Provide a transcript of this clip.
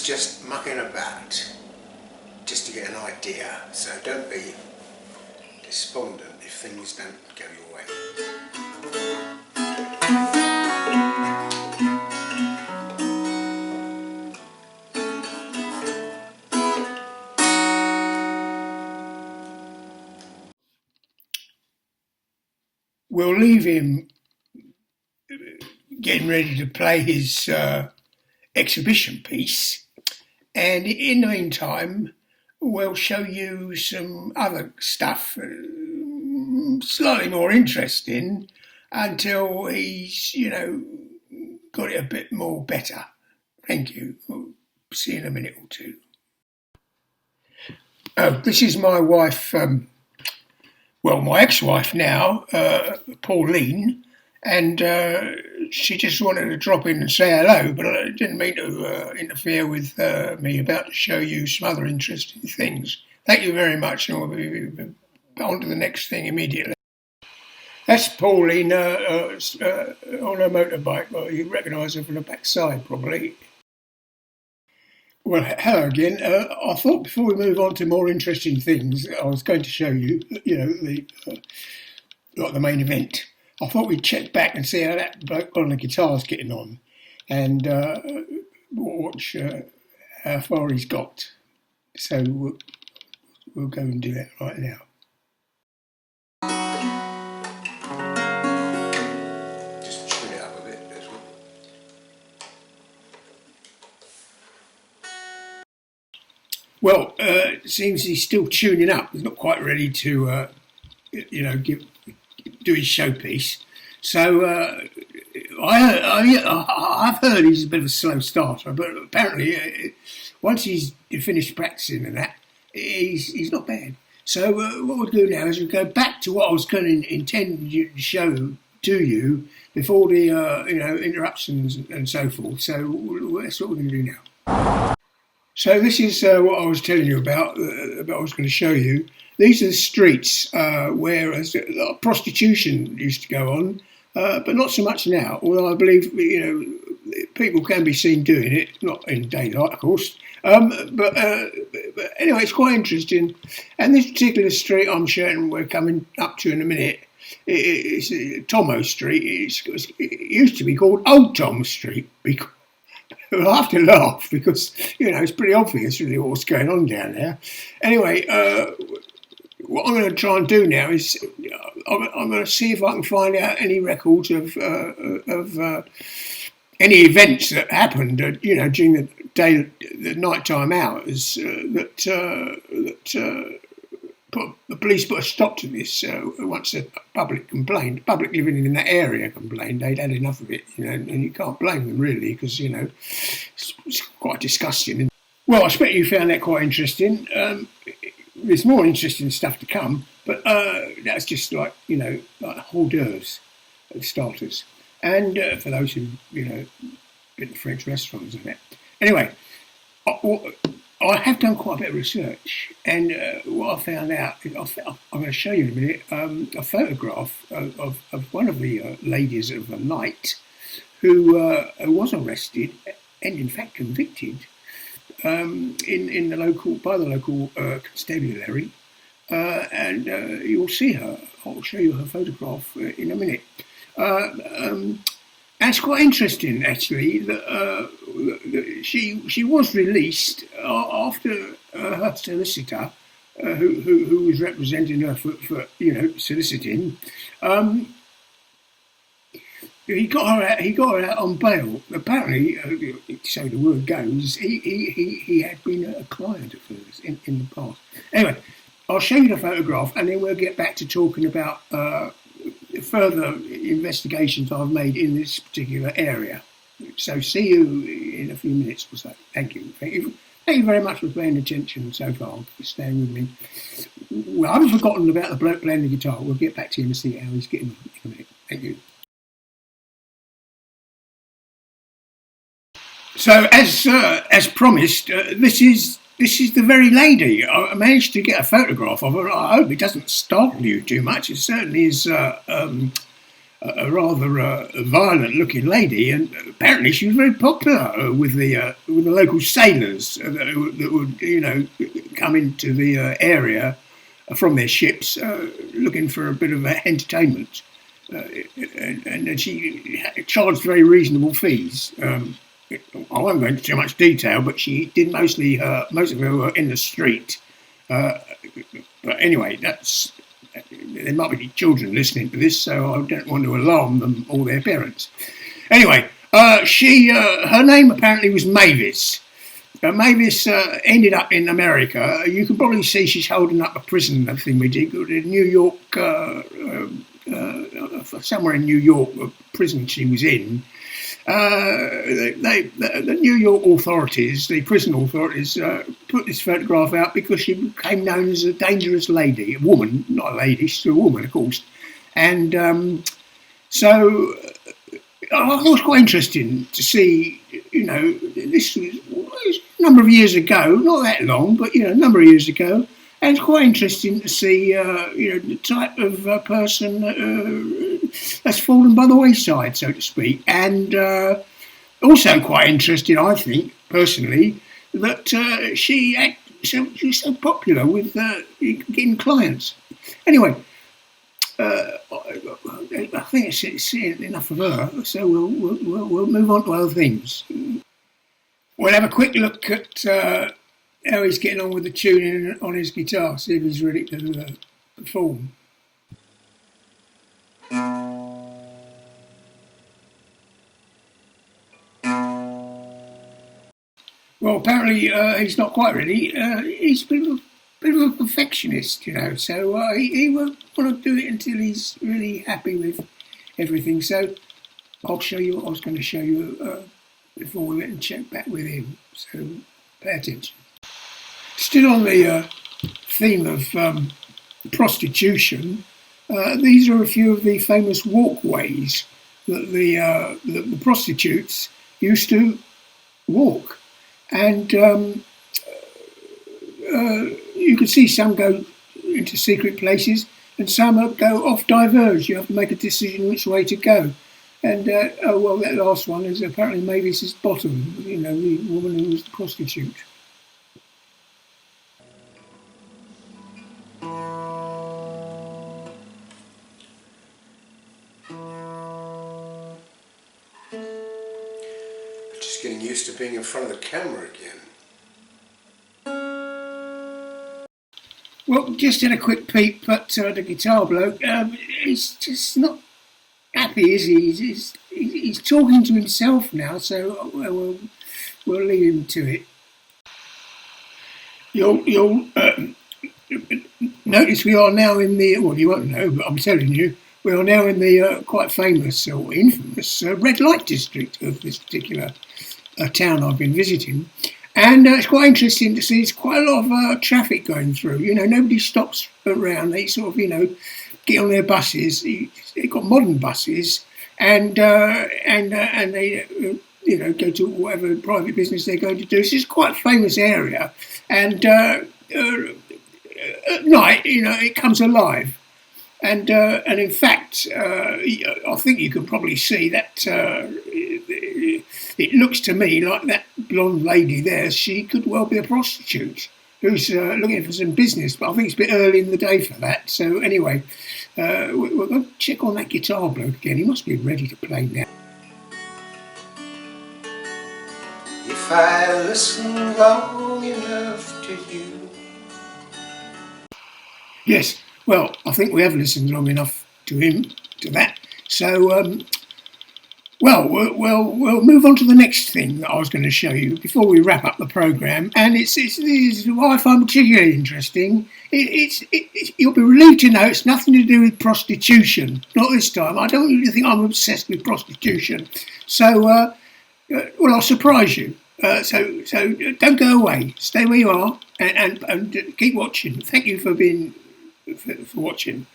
just mucking about just to get an idea, so don't be despondent if things don't go your way. We'll leave him getting ready to play his exhibition piece, and in the meantime we'll show you some other stuff slightly more interesting until he's got it a bit more better. Thank you. We'll see you in a minute or two. This is my wife, my ex-wife now, Pauline, and she just wanted to drop in and say hello, but I didn't mean to interfere with me about to show you some other interesting things. Thank you very much, and we'll be on to the next thing immediately. That's Pauline on her motorbike. Well, you recognise her from the backside, probably. Well, hello again. I thought before we move on to more interesting things, I was going to show you, the main event. I thought we'd check back and see how that bloke on the guitar's getting on, and watch how far he's got. So we'll go and do that right now. Just tune it up a bit as well. Well, it seems he's still tuning up. He's not quite ready to, do his showpiece. So I've heard he's a bit of a slow starter, but apparently once he's finished practicing and that, he's not bad. So what we'll do now is we'll go back to what I was going to intend to show to you before the interruptions and so forth. So that's what we're going to do now. So this is what I was telling you about I was going to show you. These are the streets where prostitution used to go on, but not so much now. Although I believe people can be seen doing it, not in daylight, of course. But anyway, it's quite interesting. And this particular street I'm showing we're coming up to in a minute, it's Tomo Street. It used to be called Old Tom Street. I have to laugh because, it's pretty obvious really what's going on down there. Anyway, what I'm going to try and do now is I'm going to see if I can find out any records of any events that happened, during the day, the nighttime hours that the police put a stop to this once the public complained. The public living in that area complained. They'd had enough of it, and you can't blame them really because, it's quite disgusting. Well, I expect you found that quite interesting. There's more interesting stuff to come, but that's just like hors d'oeuvres, starters. And for those who, been to French restaurants and that. Anyway, I have done quite a bit of research, and what I found out, I'm going to show you in a minute, a photograph of one of the ladies of the night who was arrested and in fact convicted in the local constabulary, and you'll see her. I'll show you her photograph in a minute. And it's quite interesting, actually, that she was released after her solicitor, who was representing her for soliciting. He got her out on bail. Apparently, so the word goes, he had been a client of hers in the past. Anyway, I'll show you the photograph, and then we'll get back to talking about further investigations I've made in this particular area. So see you in a few minutes or so. Thank you. Thank you very much for paying attention so far, for staying with me. Well, I haven't forgotten about the bloke playing the guitar. We'll get back to him and see how he's getting on in a minute. Thank you. So as promised, this is the very lady. I managed to get a photograph of her. I hope it doesn't startle you too much. It certainly is a a rather violent-looking lady, and apparently she was very popular with the local sailors that would, come into the area from their ships looking for a bit of entertainment. And she charged very reasonable fees. I won't go into too much detail, but she did most of her work in the street. But anyway, there might be children listening to this, so I don't want to alarm them or their parents. Anyway, her name apparently was Mavis. Mavis ended up in America. You can probably see she's holding up a prison thing we did in New York, somewhere in New York, a prison she was in. The New York authorities, the prison authorities, put this photograph out because she became known as a dangerous lady, a woman, not a lady, she's a woman, of course. And so I thought it was quite interesting to see, this was a number of years ago, not that long, but, a number of years ago. And it's quite interesting to see, the type of person that's fallen by the wayside, so to speak. And also quite interesting, I think, personally, that she's so popular with getting clients. Anyway, I think it's enough of her, so we'll move on to other things. We'll have a quick look at how he's getting on with the tuning on his guitar, see if he's ready to perform. Well, apparently he's not quite ready. He's a bit of a perfectionist, so he won't want to do it until he's really happy with everything. So I'll show you what I was going to show you before we went and check back with him. So pay attention. Still on the theme of prostitution, these are a few of the famous walkways that the prostitutes used to walk. And you can see some go into secret places and some go off diverge. You have to make a decision which way to go. And, that last one is apparently Mavis's bottom, the woman who was the prostitute. Just getting used to being in front of the camera again. Well, just had a quick peep at the guitar bloke. He's just not happy, is he? He's talking to himself now, so we'll leave him to it. You'll notice we are now in the, well, you won't know, but I'm telling you, we are now in the quite famous or infamous red light district of this particular town I've been visiting. And it's quite interesting to see there's quite a lot of traffic going through. Nobody stops around. They sort of, get on their buses. They've got modern buses, and they, go to whatever private business they're going to do. So it's quite a famous area. And at night, it comes alive. And in fact, I think you can probably see that it looks to me like that blonde lady there, she could well be a prostitute who's looking for some business, but I think it's a bit early in the day for that. So anyway, we're going to check on that guitar bloke again. He must be ready to play now. If I listen long enough to you. Yes, well, I think we have listened long enough to him, to that. So, we'll move on to the next thing that I was going to show you before we wrap up the programme. And it's what I find particularly interesting. You'll be relieved to know it's nothing to do with prostitution. Not this time. I don't really think I'm obsessed with prostitution. So, I'll surprise you. So don't go away. Stay where you are and keep watching. Thank you for watching.